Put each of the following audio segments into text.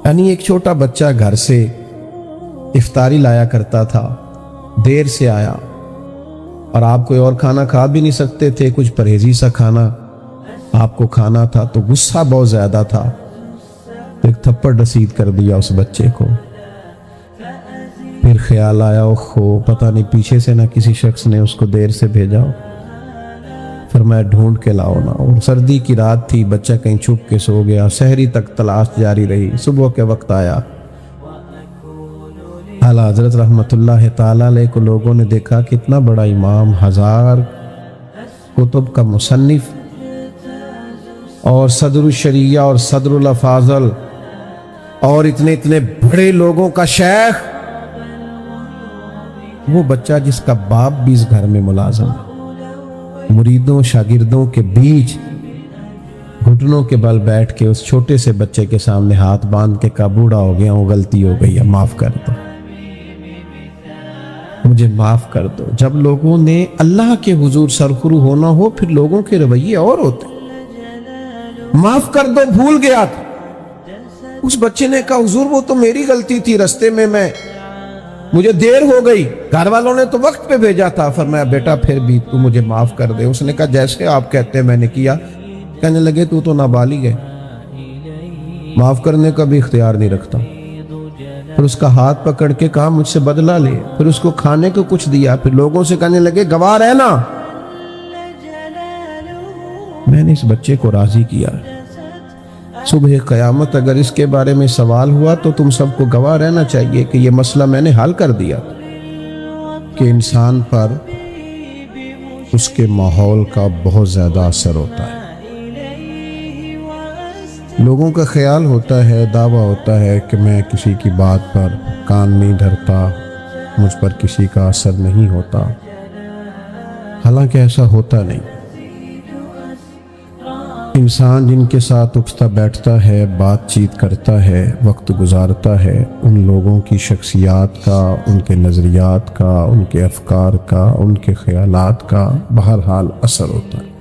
یعنی ایک چھوٹا بچہ گھر سے افطاری لایا کرتا تھا، دیر سے آیا اور آپ کوئی اور کھانا کھا بھی نہیں سکتے تھے، کچھ پرہیزی سا کھانا آپ کو کھانا تھا، تو غصہ بہت زیادہ تھا، ایک تھپڑ رسید کر دیا اس بچے کو۔ پھر خیال آیا اوہو پتہ نہیں پیچھے سے نہ کسی شخص نے اس کو دیر سے بھیجا ہو، فرمایا ڈھونڈ کے لاؤ نا۔ اور سردی کی رات تھی، بچہ کہیں چھپ کے سو گیا، سحری تک تلاش جاری رہی، صبح کے وقت آیا۔ اعلیٰ حضرت رحمۃ اللہ تعالی علیہ کو لوگوں نے دیکھا کہ اتنا بڑا امام، 1000 کتب کا مصنف اور صدر الشریعہ اور صدر الافاضل اور اتنے بڑے لوگوں کا شیخ، وہ بچہ جس کا باپ بھی اس گھر میں ملازم ہے، مریدوں شاگردوں کے بیچ گھٹنوں کے بل بیٹھ کے اس چھوٹے سے بچے کے سامنے ہاتھ باندھ کے کہا بوڑھا ہو گیا ہوں، غلطی ہو گئی ہے، معاف کر دو، مجھے معاف کر دو۔ جب لوگوں نے اللہ کے حضور سرخرو ہونا ہو پھر لوگوں کے رویے اور ہوتے، معاف کر دو، بھول گیا تھا۔ اس بچے نے کہا حضور وہ تو میری غلطی تھی، رستے میں مجھے دیر ہو گئی، گھر والوں نے تو وقت پہ بھیجا تھا۔ فرمایا بیٹا پھر بھی تو مجھے معاف کر دے۔ اس نے کہا جیسے آپ کہتے ہیں میں نے کیا۔ کہنے لگے تو نابالغ ہے، معاف کرنے کا بھی اختیار نہیں رکھتا۔ پھر اس کا ہاتھ پکڑ کے کہا مجھ سے بدلہ لے، پھر اس کو کھانے کو کچھ دیا، پھر لوگوں سے کہنے لگے گواہ رہنا، میں نے اس بچے کو راضی کیا، صبح قیامت اگر اس کے بارے میں سوال ہوا تو تم سب کو گواہ رہنا چاہیے کہ یہ مسئلہ میں نے حل کر دیا، کہ انسان پر اس کے ماحول کا بہت زیادہ اثر ہوتا ہے۔ لوگوں کا خیال ہوتا ہے، دعویٰ ہوتا ہے کہ میں کسی کی بات پر کان نہیں دھرتا، مجھ پر کسی کا اثر نہیں ہوتا، حالانکہ ایسا ہوتا نہیں۔ انسان جن کے ساتھ اٹھتا بیٹھتا ہے، بات چیت کرتا ہے، وقت گزارتا ہے، ان لوگوں کی شخصیات کا، ان کے نظریات کا، ان کے افکار کا، ان کے خیالات کا بہرحال اثر ہوتا ہے۔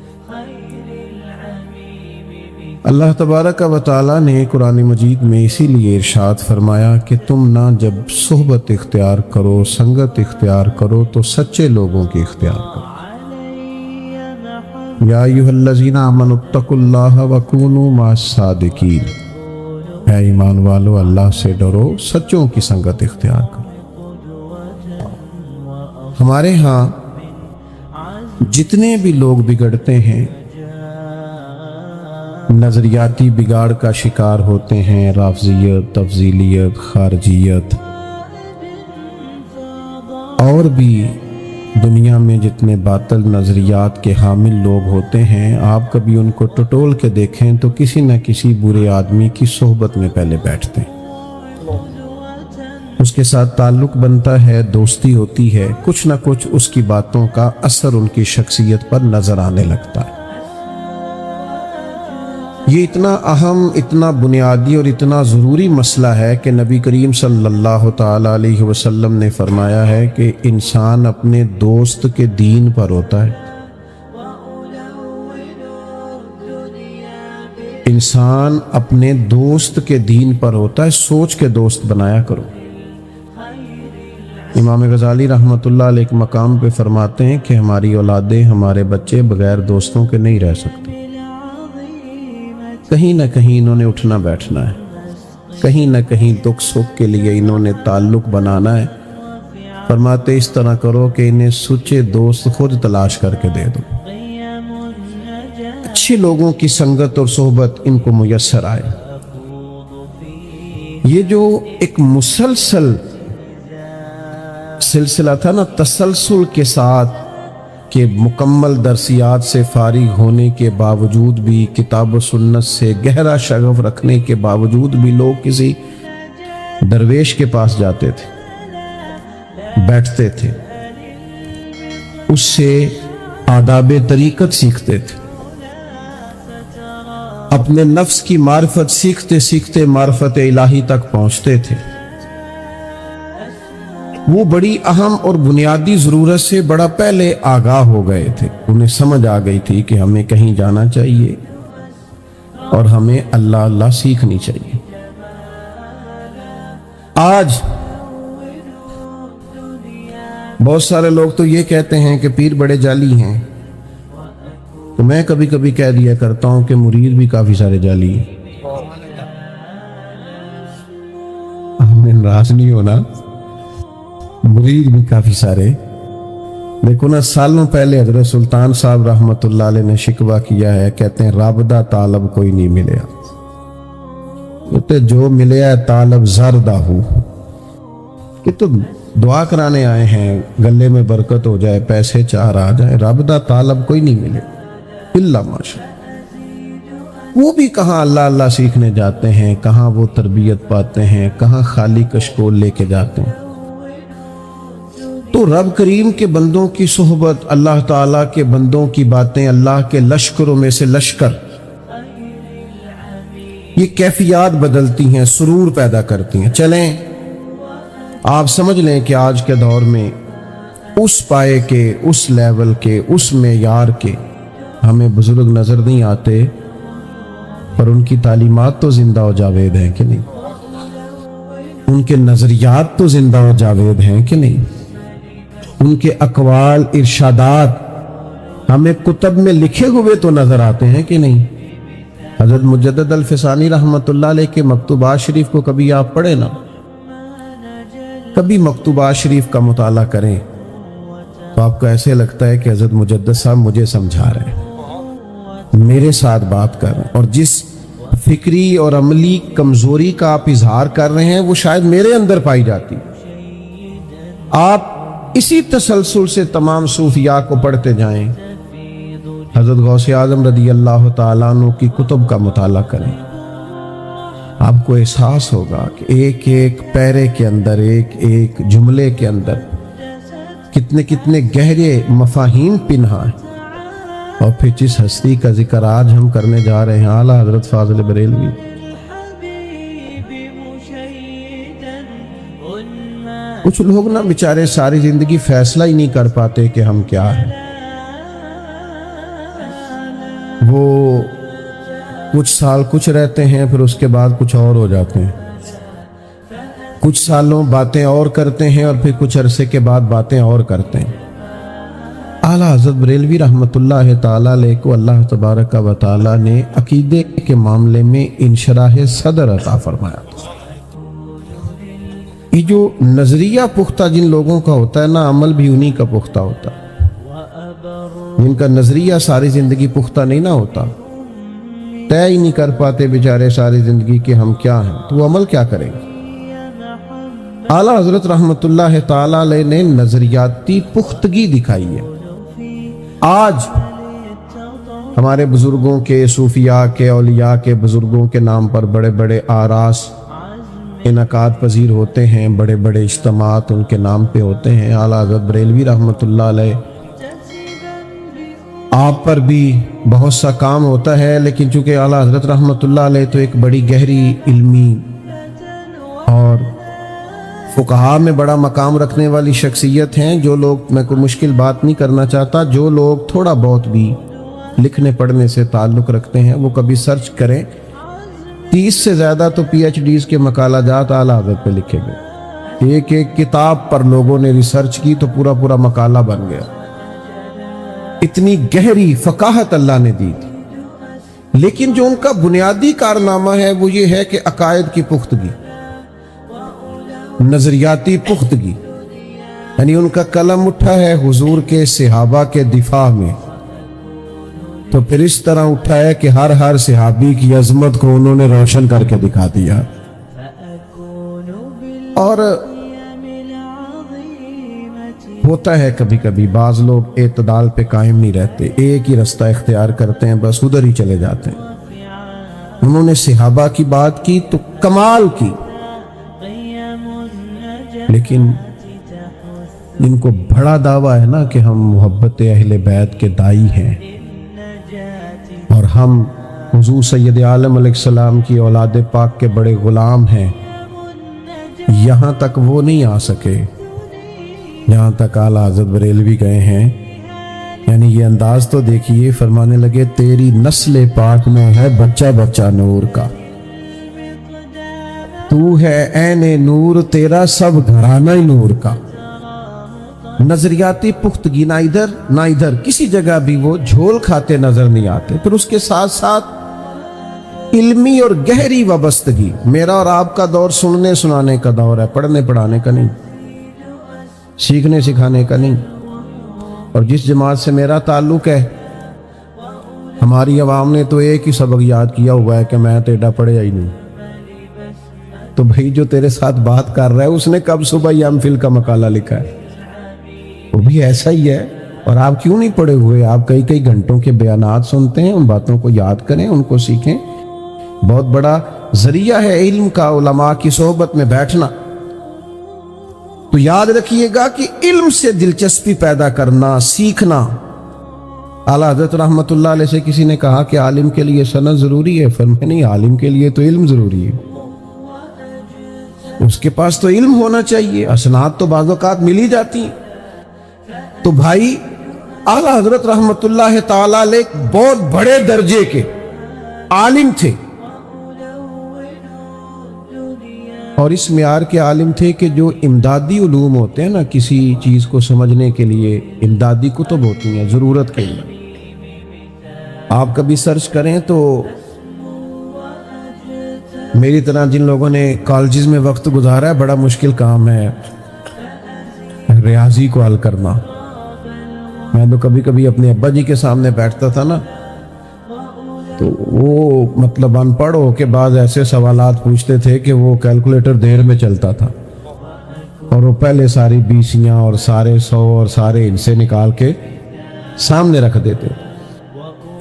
اللہ تبارک و تعالیٰ نے قرآن مجید میں اسی لیے ارشاد فرمایا کہ تم نہ جب صحبت اختیار کرو، سنگت اختیار کرو تو سچے لوگوں کی اختیار کرو۔ یا ایھا الذین آمنوا اتقوا اللہ وکونوا مع الصادقین، اے ایمان والو اللہ سے ڈرو، سچوں کی سنگت اختیار کرو۔ ہمارے ہاں جتنے بھی لوگ بگڑتے ہیں، نظریاتی بگاڑ کا شکار ہوتے ہیں، رافضیت، تفضیلیت، خارجیت، اور بھی دنیا میں جتنے باطل نظریات کے حامل لوگ ہوتے ہیں، آپ کبھی ان کو ٹٹول کے دیکھیں تو کسی نہ کسی برے آدمی کی صحبت میں پہلے بیٹھتے ہیں، اس کے ساتھ تعلق بنتا ہے، دوستی ہوتی ہے، کچھ نہ کچھ اس کی باتوں کا اثر ان کی شخصیت پر نظر آنے لگتا ہے۔ یہ اتنا اہم، اتنا بنیادی اور اتنا ضروری مسئلہ ہے کہ نبی کریم صلی اللہ تعالی علیہ وسلم نے فرمایا ہے کہ انسان اپنے دوست کے دین پر ہوتا ہے، انسان اپنے دوست کے دین پر ہوتا ہے، سوچ کے دوست بنایا کرو۔ امام غزالی رحمۃ اللہ علیہ کے مقام پہ فرماتے ہیں کہ ہماری اولادیں، ہمارے بچے بغیر دوستوں کے نہیں رہ سکتے، کہیں نہ کہیں انہوں نے اٹھنا بیٹھنا ہے، کہیں نہ کہیں دکھ سکھ کے لیے انہوں نے تعلق بنانا ہے۔ فرماتے اس طرح کرو کہ انہیں سچے دوست خود تلاش کر کے دے دو، اچھے لوگوں کی سنگت اور صحبت ان کو میسر آئے۔ یہ جو ایک مسلسل سلسلہ تھا نا، تسلسل کے ساتھ، کہ مکمل درسیات سے فارغ ہونے کے باوجود بھی، کتاب و سنت سے گہرا شغف رکھنے کے باوجود بھی لوگ کسی درویش کے پاس جاتے تھے، بیٹھتے تھے، اس سے آداب طریقت سیکھتے تھے، اپنے نفس کی معرفت سیکھتے سیکھتے معرفت الہی تک پہنچتے تھے۔ وہ بڑی اہم اور بنیادی ضرورت سے بڑا پہلے آگاہ ہو گئے تھے، انہیں سمجھ آ گئی تھی کہ ہمیں کہیں جانا چاہیے اور ہمیں اللہ اللہ سیکھنی چاہیے۔ آج بہت سارے لوگ تو یہ کہتے ہیں کہ پیر بڑے جعلی ہیں، تو میں کبھی کبھی کہہ دیا کرتا ہوں کہ مرید بھی کافی سارے جعلی ہیں۔ ہم نے ناراض نہیں ہونا، مرید بھی کافی سارے۔ دیکھو نا، سالوں پہلے حضرت سلطان صاحب رحمۃ اللہ علیہ نے شکوہ کیا ہے، کہتے ہیں رابدہ طالب کوئی نہیں ملیا، کہتے جو ملیا ہے طالب زردہ ہو، کہ تو دعا کرانے آئے ہیں، گلے میں برکت ہو جائے، پیسے چار آ جائیں، رابدہ طالب کوئی نہیں ملے الا ماشاء۔ وہ بھی کہاں اللہ اللہ سیکھنے جاتے ہیں، کہاں وہ تربیت پاتے ہیں، کہاں خالی کشکول لے کے جاتے ہیں۔ تو رب کریم کے بندوں کی صحبت، اللہ تعالیٰ کے بندوں کی باتیں، اللہ کے لشکروں میں سے لشکر، یہ کیفیات بدلتی ہیں، سرور پیدا کرتی ہیں۔ چلیں آپ سمجھ لیں کہ آج کے دور میں اس پائے کے، اس لیول کے، اس معیار کے ہمیں بزرگ نظر نہیں آتے، پر ان کی تعلیمات تو زندہ و جاوید ہیں کہ نہیں؟ ان کے نظریات تو زندہ و جاوید ہیں کہ نہیں؟ ان کے اقوال، ارشادات ہمیں کتب میں لکھے ہوئے تو نظر آتے ہیں کہ نہیں؟ حضرت مجدد الفسانی رحمۃ اللہ علیہ کے مکتوبات شریف کو کبھی آپ پڑھیں نا، کبھی مکتوبات شریف کا مطالعہ کریں تو آپ کو ایسے لگتا ہے کہ حضرت مجدد صاحب مجھے سمجھا رہے ہیں، میرے ساتھ بات کر رہے ہیں، اور جس فکری اور عملی کمزوری کا آپ اظہار کر رہے ہیں وہ شاید میرے اندر پائی جاتی۔ آپ اسی تسلسل سے تمام صوفیاء کو پڑھتے جائیں، حضرت غوث اعظم رضی اللہ تعالیٰ عنہ کی کتب کا مطالعہ کریں، آپ کو احساس ہوگا کہ ایک ایک پیرے کے اندر، ایک ایک جملے کے اندر کتنے کتنے گہرے مفاہیم پنہا ہیں۔ اور پھر جس ہستی کا ذکر آج ہم کرنے جا رہے ہیں، اعلیٰ حضرت فاضل بریلوی، کچھ لوگ نا بیچارے ساری زندگی فیصلہ ہی نہیں کر پاتے کہ ہم کیا ہیں۔ وہ کچھ سال کچھ رہتے ہیں، پھر اس کے بعد کچھ اور ہو جاتے ہیں، کچھ سالوں باتیں اور کرتے ہیں، اور پھر کچھ عرصے کے بعد باتیں اور کرتے ہیں۔ اعلیٰ حضرت بریلوی رحمۃ اللہ تعالیٰ علیہ کو اللہ تبارک و تعالیٰ نے عقیدے کے معاملے میں انشراح صدر عطا فرمایا۔ یہ جو نظریہ پختہ جن لوگوں کا ہوتا ہے نا، عمل بھی انہی کا پختہ ہوتا ہے۔ جن کا نظریہ ساری زندگی پختہ نہیں نہ ہوتا، طے ہی نہیں کر پاتے بیچارے ساری زندگی کہ ہم کیا ہیں، تو وہ عمل کیا کریں گے؟ اعلیٰ حضرت رحمۃ اللہ تعالیٰ علیہ نے نظریاتی پختگی دکھائی ہے۔ آج ہمارے بزرگوں کے، صوفیاء کے، اولیاء کے، بزرگوں کے نام پر بڑے بڑے آراس انعقاد پذیر ہوتے ہیں، بڑے بڑے اجتماعات ان کے نام پہ ہوتے ہیں۔ اعلیٰ حضرت بریلوی رحمۃ اللہ علیہ، آپ پر بھی بہت سا کام ہوتا ہے، لیکن چونکہ اعلیٰ حضرت رحمۃ اللہ علیہ تو ایک بڑی گہری علمی اور فقہاء میں بڑا مقام رکھنے والی شخصیت ہیں۔ جو لوگ، میں کوئی مشکل بات نہیں کرنا چاہتا، جو لوگ تھوڑا بہت بھی لکھنے پڑھنے سے تعلق رکھتے ہیں وہ کبھی سرچ کریں، 30 سے زیادہ تو پی ایچ ڈیز کے مقالہ جات اعلیٰ حضرت پہ لکھے گئے۔ ایک ایک کتاب پر لوگوں نے ریسرچ کی تو پورا پورا مقالہ بن گیا۔ اتنی گہری فقاہت اللہ نے دی تھی، لیکن جو ان کا بنیادی کارنامہ ہے وہ یہ ہے کہ عقائد کی پختگی، نظریاتی پختگی، یعنی ان کا قلم اٹھا ہے حضور کے صحابہ کے دفاع میں، تو پھر اس طرح اٹھا ہے کہ ہر صحابی کی عظمت کو انہوں نے روشن کر کے دکھا دیا۔ اور ہوتا ہے کبھی کبھی بعض لوگ اعتدال پہ قائم نہیں رہتے، ایک ہی رستہ اختیار کرتے ہیں، بس ادھر ہی چلے جاتے ہیں۔ انہوں نے صحابہ کی بات کی تو کمال کی، لیکن ان کو بڑا دعویٰ ہے نا کہ ہم محبت اہل بیت کے دائی ہیں، اور ہم حضور سید عالم علیہ السلام کی اولاد پاک کے بڑے غلام ہیں، یہاں تک وہ نہیں آ سکے جہاں تک اعلیٰ حضرت بریلوی گئے ہیں۔ یعنی یہ انداز تو دیکھیے، فرمانے لگے تیری نسل پاک میں ہے بچہ بچہ نور کا۔ تو تو ہے عین نور تیرا سب گھرانہ نور کا. نظریاتی پختگی نہ ادھر کسی جگہ بھی وہ جھول کھاتے نظر نہیں آتے. پھر اس کے ساتھ ساتھ علمی اور گہری وابستگی. میرا اور آپ کا دور سننے سنانے کا دور ہے، پڑھنے پڑھانے کا نہیں، سیکھنے سکھانے کا نہیں. اور جس جماعت سے میرا تعلق ہے، ہماری عوام نے تو ایک ہی سبق یاد کیا ہوا ہے کہ میں ٹیڈا پڑھیا ہی نہیں. تو بھائی جو تیرے ساتھ بات کر رہا ہے اس نے کب صبح یم فل کا مقالہ لکھا ہے؟ وہ بھی ایسا ہی ہے. اور آپ کیوں نہیں پڑھے ہوئے؟ آپ کئی گھنٹوں کے بیانات سنتے ہیں، ان باتوں کو یاد کریں، ان کو سیکھیں. بہت بڑا ذریعہ ہے علم کا علماء کی صحبت میں بیٹھنا. تو یاد رکھیے گا کہ علم سے دلچسپی پیدا کرنا، سیکھنا. اعلیٰ حضرت رحمت اللہ علیہ سے کسی نے کہا کہ عالم کے لیے سند ضروری ہے؟ فرمایا نہیں، عالم کے لیے تو علم ضروری ہے. اس کے پاس تو علم ہونا چاہیے. اسناد تو بعض اوقات مل ہی جاتی ہیں. تو بھائی اعلیٰ حضرت رحمت اللہ تعالیٰ علیہ بہت بڑے درجے کے عالم تھے، اور اس معیار کے عالم تھے کہ جو امدادی علوم ہوتے ہیں نا، کسی چیز کو سمجھنے کے لیے امدادی کتب ہوتی ہیں ضرورت کے لیے. آپ کبھی سرچ کریں تو میری طرح جن لوگوں نے کالجز میں وقت گزارا ہے، بڑا مشکل کام ہے ریاضی کو حل کرنا. میں تو کبھی کبھی اپنے ابا جی کے سامنے بیٹھتا تھا نا، تو وہ مطلب ان پڑھ ہو کے بعد ایسے سوالات پوچھتے تھے کہ وہ کیلکولیٹر دیر میں چلتا تھا، اور وہ پہلے ساری بیسیاں اور سارے سو اور سارے حصے نکال کے سامنے رکھ دیتے.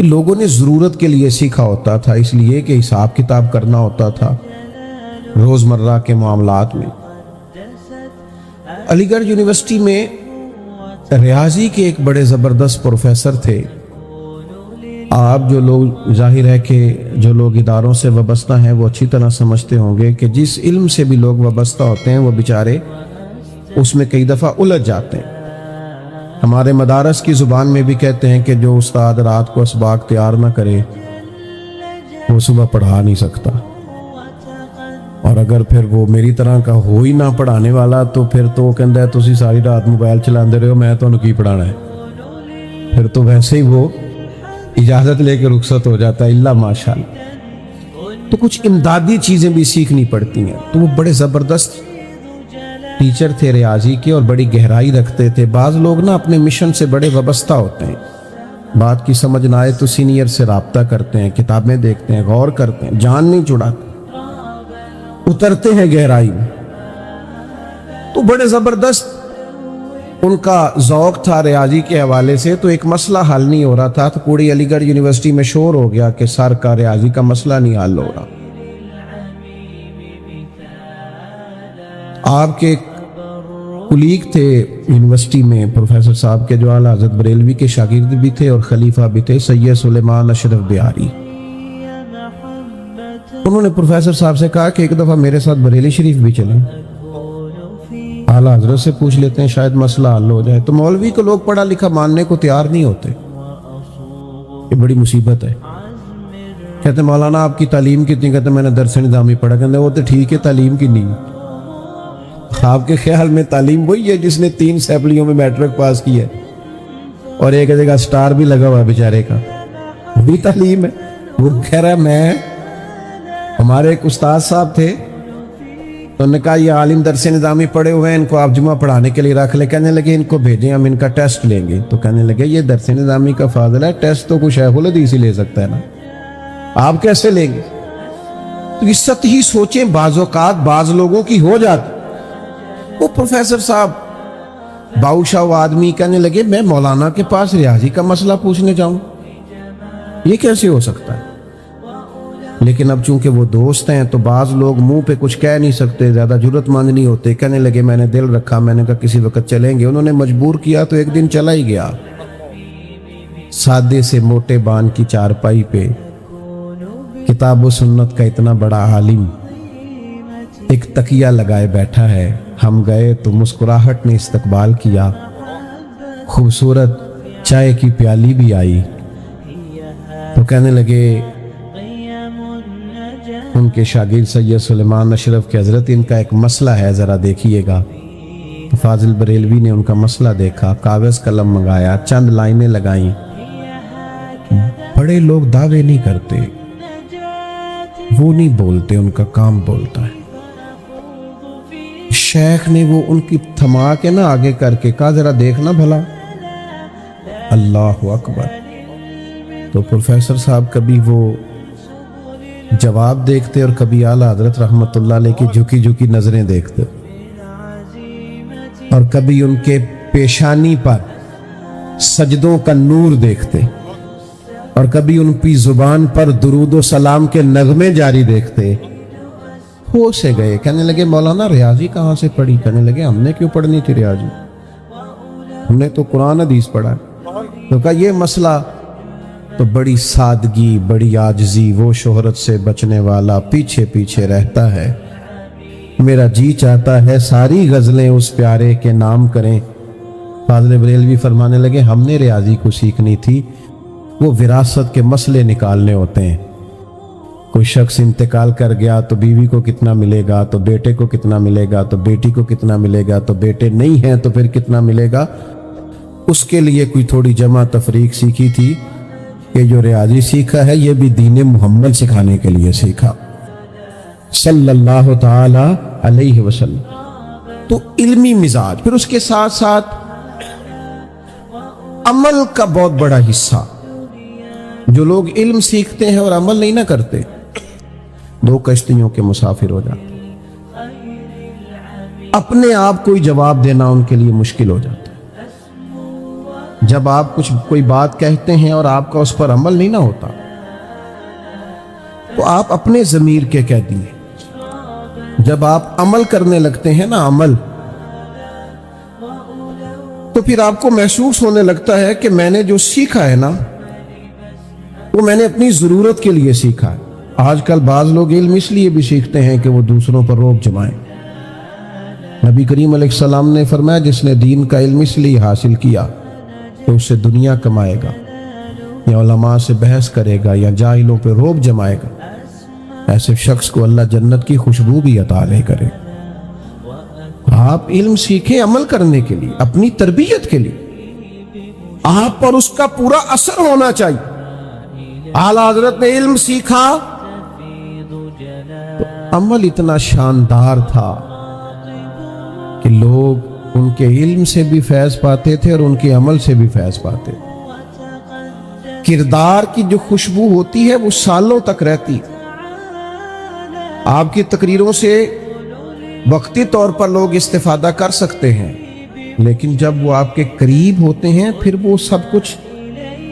لوگوں نے ضرورت کے لیے سیکھا ہوتا تھا، اس لیے کہ حساب کتاب کرنا ہوتا تھا روزمرہ کے معاملات میں. علی گڑھ یونیورسٹی میں ریاضی کے ایک بڑے زبردست پروفیسر تھے. آپ جو لوگ، ظاہر ہے کہ جو لوگ اداروں سے وابستہ ہیں وہ اچھی طرح سمجھتے ہوں گے کہ جس علم سے بھی لوگ وابستہ ہوتے ہیں وہ بیچارے اس میں کئی دفعہ الجھ جاتے ہیں. ہمارے مدارس کی زبان میں بھی کہتے ہیں کہ جو استاد رات کو اسباق تیار نہ کرے وہ صبح پڑھا نہیں سکتا. اور اگر پھر وہ میری طرح کا ہو ہی نہ پڑھانے والا تو پھر تو وہ کہتا ہے تسی ساری رات موبائل چلاندے رہے ہو، میں تو کی پڑھانا ہے. پھر تو ویسے ہی وہ اجازت لے کے رخصت ہو جاتا ہے، اللہ ماشاءاللہ. تو کچھ امدادی چیزیں بھی سیکھنی پڑتی ہیں. تو وہ بڑے زبردست ٹیچر تھے ریاضی کے، اور بڑی گہرائی رکھتے تھے. بعض لوگ نا اپنے مشن سے بڑے وابستہ ہوتے ہیں، بات کی سمجھ نہ آئے تو سینئر سے رابطہ کرتے ہیں، کتابیں دیکھتے ہیں، غور کرتے ہیں، جان نہیں چھڑاتے، اترتے ہیں گہرائی میں. تو بڑے زبردست ان کا ذوق تھا ریاضی کے حوالے سے. تو ایک مسئلہ حل نہیں ہو رہا تھا، تو پوری علی گڑھ یونیورسٹی میں شور ہو گیا کہ سر کا ریاضی کا مسئلہ نہیں حل ہو رہا. آپ کے کلیگ تھے یونیورسٹی میں پروفیسر صاحب کے، جو اعلیٰ حضرت بریلوی کے شاگرد بھی تھے اور خلیفہ بھی تھے، سید سلیمان اشرف بہاری. انہوں نے پروفیسر صاحب سے کہا کہ ایک دفعہ میرے ساتھ بریلی شریف بھی چلیں، اعلیٰ حضرت سے پوچھ لیتے ہیں، شاید مسئلہ حل ہو جائے. تو مولوی کو لوگ پڑھا لکھا ماننے کو تیار نہیں ہوتے. یہ بڑی مصیبت ہے. کہتے مولانا آپ کی تعلیم کتنی؟ کہتے میں نے درس نظامی پڑھا. کہتے وہ تو ٹھیک ہے، تعلیم کی نہیں. آپ کے خیال میں تعلیم وہی ہے جس نے 3 سیپلیوں میں میٹرک پاس کی ہے اور ایک جگہ سٹار بھی لگا ہوا ہے بیچارے کا؟ بھی تعلیم ہے؟ وہ کہہ رہا ہے میں، ہمارے ایک استاد صاحب تھے، تو انہوں نے کہا یہ عالم درس نظامی پڑھے ہوئے ہیں، ان کو آپ جمعہ پڑھانے کے لیے رکھ لیں. کہنے لگے ان کو بھیجیں، ہم ان کا ٹیسٹ لیں گے. تو کہنے لگے یہ درس نظامی کا فاضل ہے، ٹیسٹ تو کچھ شیخ الحدیث ہی لے سکتا ہے نا، آپ کیسے لیں گے؟ تو اس سطحی سوچیں بعض اوقات بعض لوگوں کی ہو جاتی. وہ پروفیسر صاحب باؤشاہ آدمی کہنے لگے میں مولانا کے پاس ریاضی کا مسئلہ پوچھنے جاؤں، یہ کیسے ہو سکتا ہے؟ لیکن اب چونکہ وہ دوست ہیں تو بعض لوگ منہ پہ کچھ کہہ نہیں سکتے، زیادہ جرأت مند نہیں ہوتے. کہنے لگے میں نے دل رکھا، میں نے کہا کسی وقت چلیں گے. انہوں نے مجبور کیا تو ایک دن چلا ہی گیا. سادے سے موٹے بان کی چارپائی پہ کتاب و سنت کا اتنا بڑا عالم ایک تکیہ لگائے بیٹھا ہے. ہم گئے تو مسکراہٹ نے استقبال کیا، خوبصورت چائے کی پیالی بھی آئی. تو کہنے لگے ان کے شاگرد سید سلیمان اشرف کے حضرت ان کا ایک مسئلہ ہے، ذرا دیکھیے گا۔ فاضل بریلوی نے ان کا مسئلہ دیکھا، کاغذ قلم منگایا، چند لائنیں لگائیں۔ بڑے لوگ دعوے نہیں کرتے، وہ نہیں بولتے، ان کا کام بولتا ہے۔ شیخ نے وہ ان کی تھما کے نہ آگے کر کے کہا ذرا دیکھنا بھلا، اللہ اکبر۔ تو پروفیسر صاحب کبھی وہ جواب دیکھتے اور کبھی اعلیٰ حضرت رحمت اللہ علیہ کی جھکی جھکی نظریں دیکھتے، اور کبھی ان کے پیشانی پر سجدوں کا نور دیکھتے، اور کبھی ان کی زبان پر درود و سلام کے نغمے جاری دیکھتے۔ ہو سے گئے، کہنے لگے مولانا ریاضی کہاں سے پڑھی؟ کہنے لگے ہم نے کیوں پڑھنی تھی ریاضی، ہم نے تو قرآن حدیث پڑھا ہے۔ تو کہا یہ مسئلہ تو بڑی سادگی، بڑی عاجزی، وہ شہرت سے بچنے والا پیچھے پیچھے رہتا ہے، میرا جی چاہتا ہے ساری غزلیں اس پیارے کے نام کریں۔ فاضل بریلوی فرمانے لگے ہم نے ریاضی کو سیکھنی تھی، وہ وراثت کے مسئلے نکالنے ہوتے ہیں۔ کوئی شخص انتقال کر گیا تو بیوی کو کتنا ملے گا، تو بیٹے کو کتنا ملے گا، تو بیٹی کو کتنا ملے گا، تو بیٹے نہیں ہیں تو پھر کتنا ملے گا، اس کے لیے کوئی تھوڑی جمع تفریق سیکھی تھی۔ کہ جو ریاضی سیکھا ہے یہ بھی دین محمد سکھانے کے لیے سیکھا صلی اللہ تعالی علیہ وسلم۔ تو علمی مزاج، پھر اس کے ساتھ ساتھ عمل کا بہت بڑا حصہ۔ جو لوگ علم سیکھتے ہیں اور عمل نہیں نہ کرتے، دو کشتیوں کے مسافر ہو جاتے، اپنے آپ کو ہی جواب دینا ان کے لیے مشکل ہو جاتا ہے۔ جب آپ کوئی بات کہتے ہیں اور آپ کا اس پر عمل نہیں نہ ہوتا، تو آپ اپنے ضمیر کے کہہ دیے۔ جب آپ عمل کرنے لگتے ہیں نا، عمل، تو پھر آپ کو محسوس ہونے لگتا ہے کہ میں نے جو سیکھا ہے نا، وہ میں نے اپنی ضرورت کے لیے سیکھا ہے۔ آج کل بعض لوگ علم اس لیے بھی سیکھتے ہیں کہ وہ دوسروں پر روب جمائیں۔ نبی کریم علیہ السلام نے فرمایا جس نے دین کا علم اس لیے حاصل کیا تو اس سے دنیا کمائے گا، یا علماء سے بحث کرے گا، یا جاہلوں پہ روب جمائے گا، ایسے شخص کو اللہ جنت کی خوشبو بھی عطا نہیں کرے۔ آپ علم سیکھیں عمل کرنے کے لیے، اپنی تربیت کے لیے، آپ پر اس کا پورا اثر ہونا چاہیے۔ اعلیٰ حضرت نے علم سیکھا تو عمل اتنا شاندار تھا کہ لوگ ان کے علم سے بھی فیض پاتے تھے اور ان کے عمل سے بھی فیض پاتے تھے۔ کردار کی جو خوشبو ہوتی ہے وہ سالوں تک رہتی۔ آپ کی تقریروں سے وقتی طور پر لوگ استفادہ کر سکتے ہیں، لیکن جب وہ آپ کے قریب ہوتے ہیں پھر وہ سب کچھ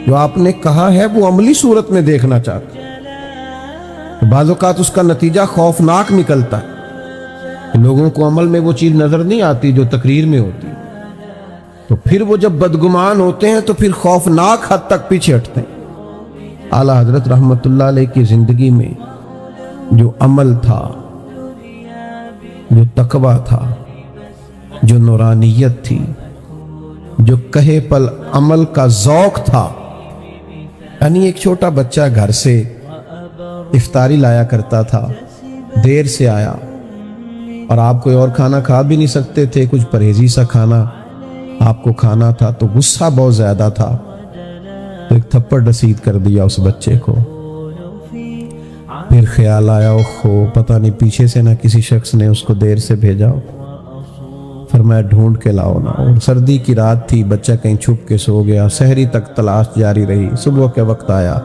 جو آپ نے کہا ہے وہ عملی صورت میں دیکھنا چاہتے ہیں۔ بعض اوقات اس کا نتیجہ خوفناک نکلتا ہے، لوگوں کو عمل میں وہ چیز نظر نہیں آتی جو تقریر میں ہوتی، تو پھر وہ جب بدگمان ہوتے ہیں تو پھر خوفناک حد تک پیچھے ہٹتے ہیں۔ اعلیٰ حضرت رحمت اللہ علیہ کی زندگی میں جو عمل تھا، جو تقویٰ تھا، جو نورانیت تھی، جو کہے پل عمل کا ذوق تھا، یعنی ایک چھوٹا بچہ گھر سے افطاری لایا کرتا تھا، دیر سے آیا اور آپ کوئی اور کھانا کھا بھی نہیں سکتے تھے، کچھ پرہیزی سا کھانا آپ کو کھانا تھا، تو غصہ بہت زیادہ تھا، تو ایک تھپڑ رسید کر دیا اس بچے کو۔ پھر خیال آیا اوہو پتہ نہیں پیچھے سے نہ کسی شخص نے اس کو دیر سے بھیجا ہو، فرمایا ڈھونڈ کے لاؤ نا۔ اور سردی کی رات تھی، بچہ کہیں چھپ کے سو گیا، سحری تک تلاش جاری رہی، صبح کے وقت آیا۔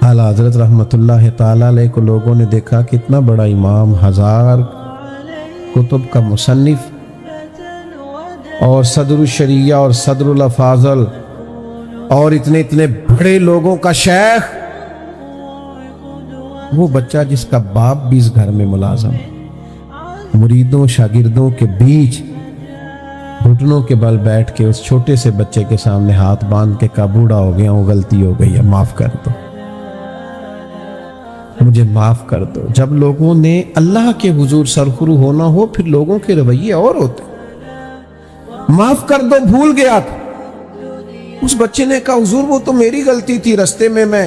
اعلیٰ حضرت رحمت اللہ تعالی علیہ کو لوگوں نے دیکھا کتنا بڑا امام، 1000 کتب کا مصنف، اور صدر الشریعہ اور صدر الافاضل، اور اتنے بڑے لوگوں کا شیخ، وہ بچہ جس کا باپ بھی اس گھر میں ملازم، مریدوں شاگردوں کے بیچ گھٹنوں کے بل بیٹھ کے اس چھوٹے سے بچے کے سامنے ہاتھ باندھ کے کہا بوڑھا ہو گیا ہوں، غلطی ہو گئی ہے، معاف کر دو، مجھے معاف کر دو۔ جب لوگوں نے اللہ کے حضور سرخرو ہونا ہو پھر لوگوں کے رویے اور ہوتے۔ معاف کر دو، بھول گیا تھا۔ اس بچے نے کہا حضور وہ تو میری غلطی تھی، رستے میں